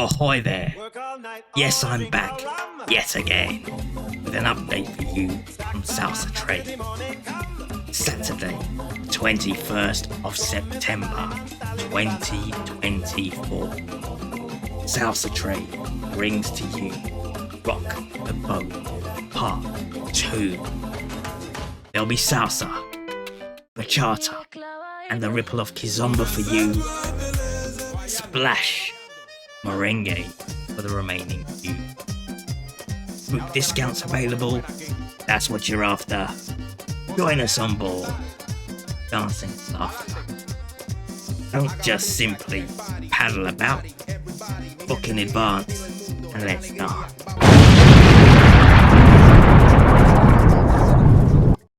Ahoy there! Yes, I'm back, yet again, with an update for you on SalsaTrain. Saturday, 21st of September, 2024. SalsaTrain brings to you Rock the Boat Part 2. There'll be salsa, bachata, and the ripple of kizomba for you. Splash merengue for the remaining few. Group discounts available. That's what you're after. Join us on board. Dancing and laughter. Don't just simply paddle about. Book in advance and let's dance.